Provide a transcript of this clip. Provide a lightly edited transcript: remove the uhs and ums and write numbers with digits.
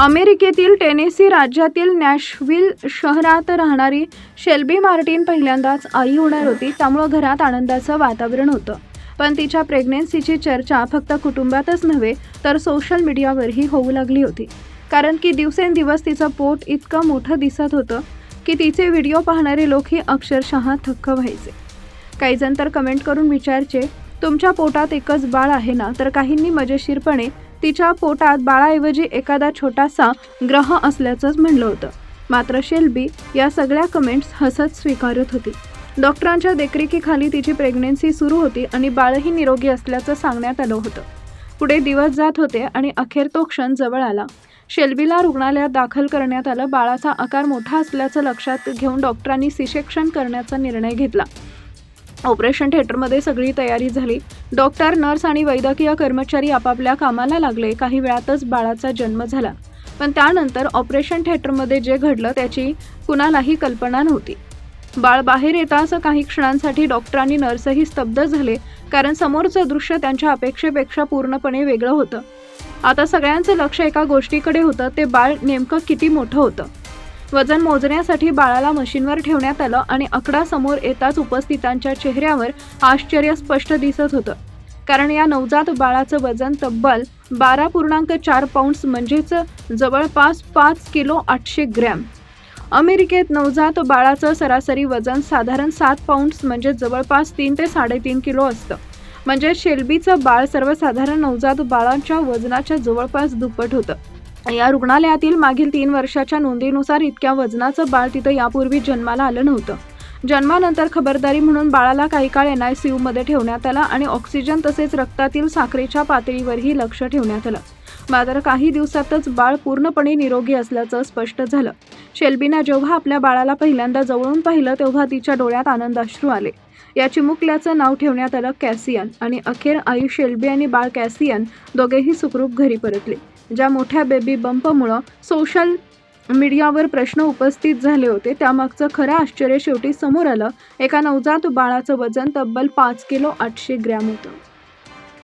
अमेरिकेतील टेनेसी राज्यातील नॅशव्हिल शहरात राहणारी शेल्बी मार्टिन पहिल्यांदाच आई होणार होती. त्यामुळे घरात आनंदाचं वातावरण होतं. पण तिच्या प्रेग्नन्सीची चर्चा फक्त कुटुंबातच नव्हे तर सोशल मीडियावरही होऊ लागली होती. कारण की दिवसेंदिवस तिचं पोट इतकं मोठं दिसत होतं की तिचे व्हिडिओ पाहणारे लोकही अक्षरशः थक्क व्हायचे. काही जण तर कमेंट करून विचारायचे, तुमच्या पोटात एकच बाळ आहे ना? तर काहींनी मजेशीरपणे तिच्या पोटात बाळाऐवजी एखादा छोटासा ग्रह असल्याचंच म्हणलं होतं. मात्र शेल्बी या सगळ्या कमेंट्स हसत स्वीकारत होती. डॉक्टरांच्या देखरेखीखाली तिची प्रेग्नन्सी सुरू होती आणि बाळही निरोगी असल्याचं सांगण्यात आलं होतं. पुढे दिवस जात होते आणि अखेर तो क्षण जवळ आला. शेल्बीला रुग्णालयात दाखल करण्यात आलं. बाळाचा आकार मोठा असल्याचं लक्षात घेऊन डॉक्टरांनी सी-सेक्शन करण्याचा निर्णय घेतला. ऑपरेशन थिएटरमध्ये सगळी तयारी झाली. डॉक्टर, नर्स आणि वैद्यकीय कर्मचारी आपापल्या कामाला लागले. काही वेळातच बाळाचा जन्म झाला. पण त्यानंतर ऑपरेशन थिएटरमध्ये जे घडलं त्याची कुणालाही कल्पना नव्हती. बाळ बाहेर येताच काही क्षणांसाठी डॉक्टर आणि नर्सही स्तब्ध झाले, कारण समोरचं दृश्य त्यांच्या अपेक्षेपेक्षा पूर्णपणे वेगळं होतं. आता सगळ्यांचं लक्ष एका गोष्टीकडे होतं, ते बाळ नेमकं किती मोठं होतं. वजन मोजण्यासाठी बाळाला मशीनवर ठेवण्यात आलं आणि आकडा समोर येताच उपस्थितांच्या चेहऱ्यावर आश्चर्य स्पष्ट दिसत होतं. कारण या नवजात बाळाचं वजन तब्बल 12.4 पाऊंड्स म्हणजेच जवळपास 5 किलो 800 ग्रॅम. अमेरिकेत नवजात बाळाचं सरासरी वजन साधारण 7 पाऊंड्स म्हणजे जवळपास 3 ते 3.5 किलो असतं. म्हणजे शेल्बीचं बाळ सर्वसाधारण नवजात बाळांच्या वजनाच्या जवळपास दुप्पट होतं. या रुग्णालयातील मागील 3 वर्षाच्या नोंदीनुसार इतक्या वजनाचं बाळ तिथं यापूर्वी जन्माला आलं नव्हतं. जन्मानंतर खबरदारी म्हणून बाळाला काही काळ NICUमध्ये ठेवण्यात आला आणि ऑक्सिजन तसेच रक्तातील साखरेच्या पातळीवरही लक्ष ठेवण्यात आलं. मात्र काही दिवसातच बाळ पूर्णपणे निरोगी असल्याचं स्पष्ट झालं. शेल्बीनं जेव्हा आपल्या बाळाला पहिल्यांदा जवळून पाहिलं तेव्हा तिच्या डोळ्यात आनंदाश्रू आले. या चिमुकल्याचं नाव ठेवण्यात आलं कॅसियन आणि अखेर आई शेल्बी आणि बाळ कॅसियन दोघेही सुखरूप घरी परतले. ज्या मोठ्या बेबी बंपमुळं सोशल मीडियावर प्रश्न उपस्थित झाले होते त्यामागचं खरं आश्चर्य शेवटी समोर आलं. एका नवजात बाळाचं वजन तब्बल 5 किलो 800 ग्रॅम होतं.